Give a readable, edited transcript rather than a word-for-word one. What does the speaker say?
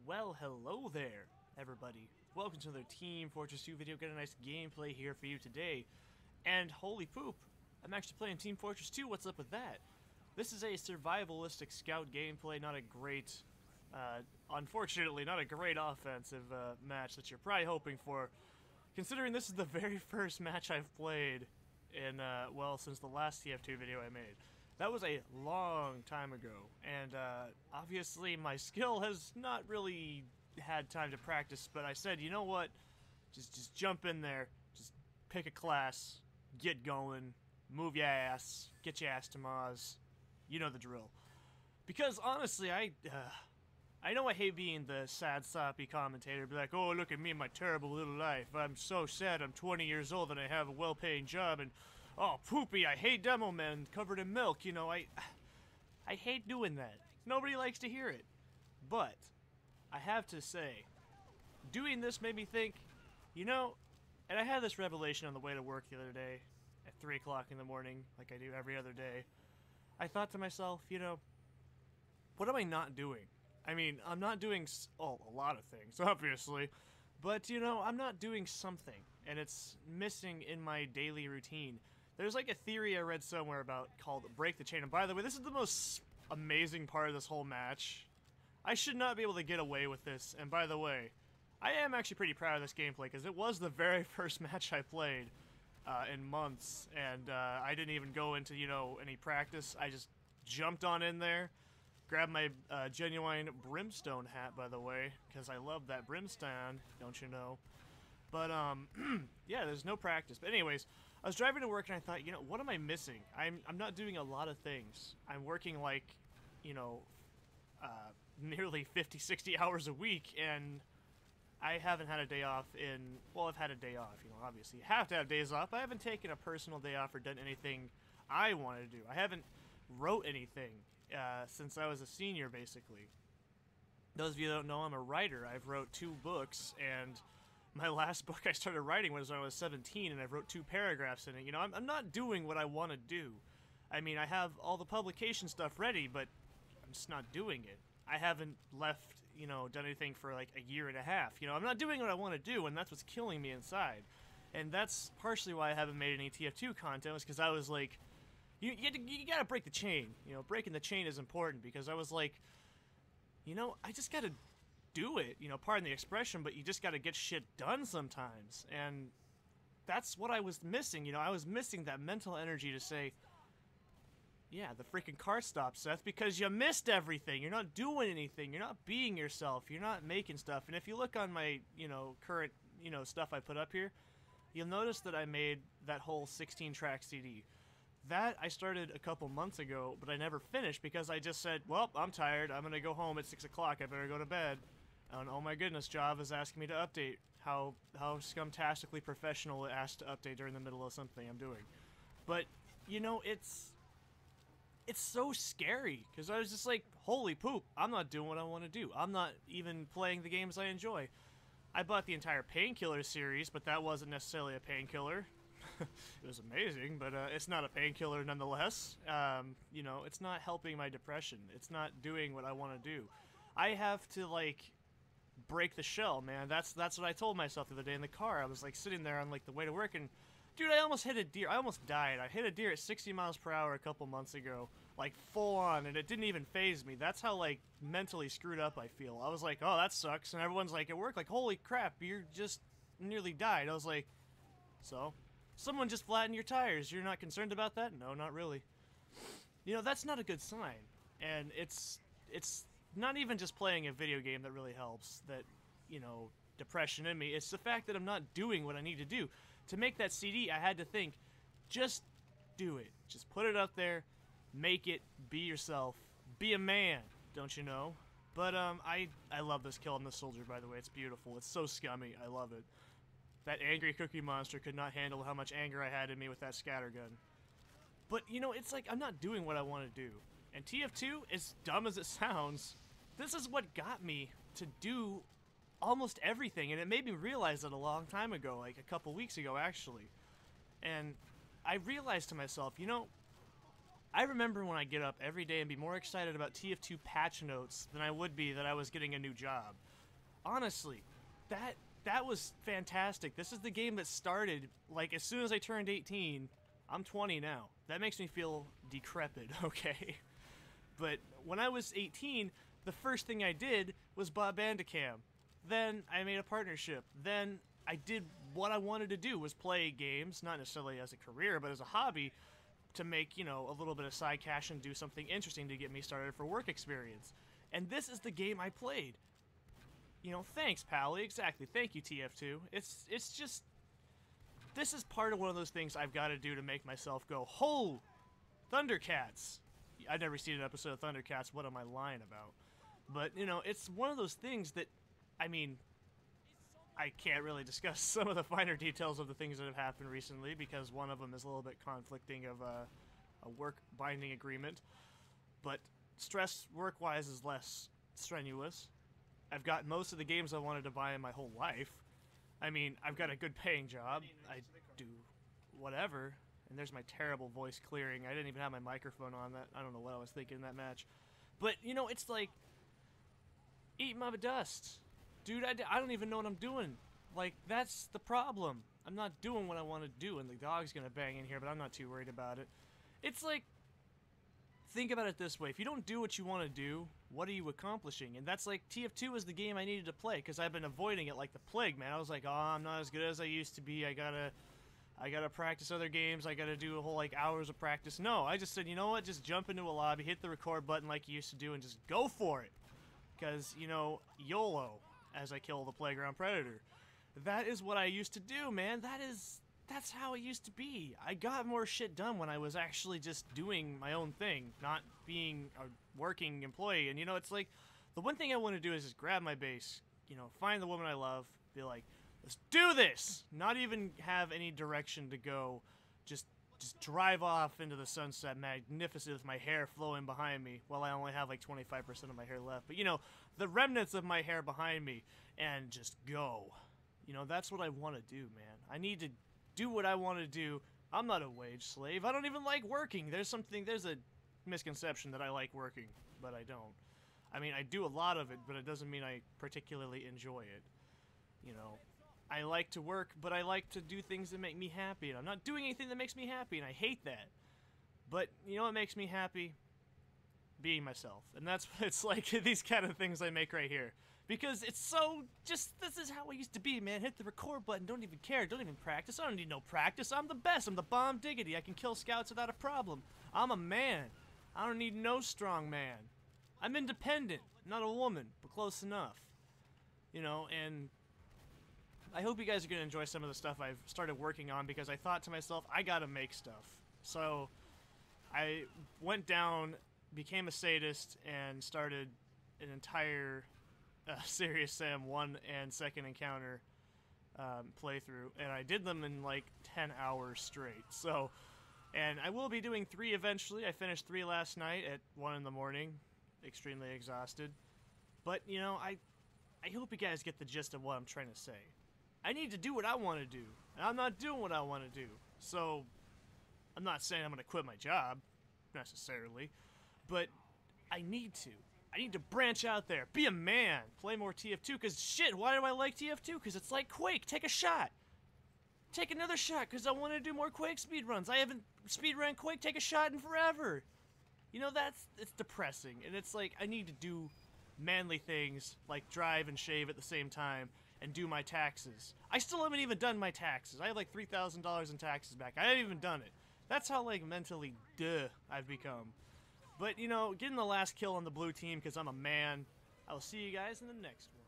Well, hello there, everybody. Welcome to another Team Fortress 2 video. Got a nice gameplay here for you today. And holy poop, I'm actually playing Team Fortress 2. What's up with that? This is a survivalistic scout gameplay, not a great, unfortunately, not a great offensive match that you're probably hoping for. Considering this is the very first match I've played in, well, since the last TF2 video I made. That was a long time ago, and obviously my skill has not really had time to practice, but I said, you know what, just jump in there, just pick a class, get going, move your ass, get your ass to Mars, you know the drill. Because honestly, I know I hate being the sad, soppy commentator, be like, oh, look at me and my terrible little life, I'm so sad, I'm 20 years old and I have a well-paying job, and oh, poopy, I hate demo men covered in milk, you know, I hate doing that. Nobody likes to hear it. But, I have to say, doing this made me think, you know, and I had this revelation on the way to work the other day, at 3 o'clock in the morning, like I do every other day. I thought to myself, you know, what am I not doing? I mean, I'm not doing, a lot of things, obviously, but, you know, I'm not doing something, and it's missing in my daily routine. There's like a theory I read somewhere about called break the chain, and by the way, this is the most amazing part of this whole match. I should not be able to get away with this, and by the way, I am actually pretty proud of this gameplay, because it was the very first match I played in months, and I didn't even go into, you know, any practice. I just jumped on in there, grabbed my genuine brimstone hat, by the way, because I love that brimstone, don't you know? But, yeah, there's no practice. But anyways, I was driving to work and I thought, you know, what am I missing? I'm not doing a lot of things. I'm working like, you know, nearly 50, 60 hours a week, and I haven't had a day off in, well, I've had a day off, you know, obviously. You have to have days off. I haven't taken a personal day off or done anything I wanted to do. I haven't wrote anything since I was a senior, basically. Those of you that don't know, I'm a writer. I've wrote 2 books, and my last book I started writing was when I was 17, and I've wrote 2 paragraphs in it. You know, I'm not doing what I want to do. I mean, I have all the publication stuff ready, but I'm just not doing it. I haven't left, you know, done anything for like a year and a half. You know, I'm not doing what I want to do, and that's what's killing me inside. And that's partially why I haven't made any TF2 content, was because I was like, you gotta break the chain. You know, breaking the chain is important, because I was like, you know, I just gotta do it, you know, pardon the expression, but you just gotta get shit done sometimes, and that's what I was missing, you know, I was missing that mental energy to say, yeah, the freaking car stopped, Seth, because you missed everything, you're not doing anything, you're not being yourself, you're not making stuff. And if you look on my, you know, current, you know, stuff I put up here, you'll notice that I made that whole 16-track CD. That I started a couple months ago, but I never finished because I just said, well, I'm tired, I'm gonna go home at 6 o'clock, I better go to bed. And oh my goodness, Java's asking me to update. How scumtastically professional it asks to update during the middle of something I'm doing. But, you know, it's so scary, because I was just like, holy poop, I'm not doing what I want to do. I'm not even playing the games I enjoy. I bought the entire Painkiller series, but that wasn't necessarily a painkiller. It was amazing, but it's not a painkiller nonetheless. You know, it's not helping my depression. It's not doing what I want to do. I have to, like, break the shell, man. That's what I told myself the other day in the car. I was like sitting there on like the way to work, and dude, I almost hit a deer. I almost died. I hit a deer at 60 miles per hour a couple months ago, like full on, and it didn't even phase me. That's how like mentally screwed up I feel. I was like, oh, that sucks, and everyone's like at work, like, holy crap, you just nearly died. I was like, so? Someone just flattened your tires. You're not concerned about that? No, not really. You know, that's not a good sign. And it's not even just playing a video game that really helps, that, you know, depression in me. It's the fact that I'm not doing what I need to do. To make that CD, I had to think, just do it. Just put it up there, make it, be yourself, be a man, don't you know? But, I love this kill on the soldier, by the way. It's beautiful. It's so scummy. I love it. That angry cookie monster could not handle how much anger I had in me with that scattergun. But, you know, it's like, I'm not doing what I want to do. And TF2, as dumb as it sounds, this is what got me to do almost everything, and it made me realize it a long time ago, like a couple weeks ago, actually. And I realized to myself, you know, I remember when I get up every day and be more excited about TF2 patch notes than I would be that I was getting a new job. honestly, that was fantastic. This is the game that started, like, as soon as I turned 18. I'm 20 now. That makes me feel decrepit, okay? But when I was 18, the first thing I did was bought Bandicam. Then I made a partnership. Then I did what I wanted to do, was play games, not necessarily as a career, but as a hobby, to make, you know, a little bit of side cash and do something interesting to get me started for work experience. And this is the game I played. You know, thanks, Pally. Exactly. Thank you, TF2. It's just... This is part of one of those things I've got to do to make myself go, "Ho! Thundercats!" I've never seen an episode of Thundercats. What am I lying about? But, you know, it's one of those things that, I mean, I can't really discuss some of the finer details of the things that have happened recently because one of them is a little bit conflicting of a work binding agreement. But stress work-wise is less strenuous. I've got most of the games I wanted to buy in my whole life. I mean, I've got a good paying job. I do whatever. And there's my terrible voice clearing. I didn't even have my microphone on that. I don't know what I was thinking in that match. But, you know, it's like, eat my dust. Dude, I don't even know what I'm doing. Like, that's the problem. I'm not doing what I want to do, and the dog's gonna bang in here, but I'm not too worried about it. It's like, think about it this way. If you don't do what you want to do, what are you accomplishing? And that's like, TF2 was the game I needed to play, because I've been avoiding it like the plague, man. I was like, oh, I'm not as good as I used to be. I gotta practice other games. I gotta do a whole, like, hours of practice. No, I just said, you know what? Just jump into a lobby, hit the record button like you used to do, and just go for it. Because, you know, YOLO, as I kill the playground predator. That is what I used to do, man. That's how it used to be. I got more shit done when I was actually just doing my own thing, not being a working employee. And, you know, it's like, the one thing I want to do is just grab my bass, you know, find the woman I love, be like, let's do this! Not even have any direction to go, just drive off into the sunset, magnificent with my hair flowing behind me. Well, I only have like 25% of my hair left, but, you know, the remnants of my hair behind me, and just go. You know, that's what I want to do, man. I need to do what I want to do. I'm not a wage slave. I don't even like working. There's a misconception that I like working, but I don't. I mean, I do a lot of it, but it doesn't mean I particularly enjoy it. You know, I like to work, but I like to do things that make me happy, and I'm not doing anything that makes me happy, and I hate that. But, you know what makes me happy? Being myself. And that's what it's like, these kind of things I make right here. Because it's so, this is how I used to be, man. Hit the record button, don't even care, don't even practice. I don't need no practice. I'm the best. I'm the bomb diggity. I can kill scouts without a problem. I'm a man. I don't need no strong man. I'm independent. Not a woman, but close enough. You know, and I hope you guys are going to enjoy some of the stuff I've started working on, because I thought to myself, I gotta make stuff. So I went down, became a sadist, and started an entire Serious Sam 1 and 2nd encounter playthrough, and I did them in like 10 hours straight. So, and I will be doing 3 eventually. I finished 3 last night at 1 in the morning, extremely exhausted. But, you know, I hope you guys get the gist of what I'm trying to say. I need to do what I want to do, and I'm not doing what I want to do. So, I'm not saying I'm going to quit my job, necessarily, but I need to. I need to branch out there, be a man, play more TF2, because shit, why do I like TF2? Because it's like Quake, take a shot. Take another shot, because I want to do more Quake speedruns. I haven't speedrun Quake, take a shot in forever. You know, it's depressing, and it's like, I need to do manly things, like drive and shave at the same time, and do my taxes. I still haven't even done my taxes. I have like $3,000 in taxes back. I haven't even done it. That's how, like, mentally I've become. But, you know, getting the last kill on the blue team because I'm a man. I will see you guys in the next one.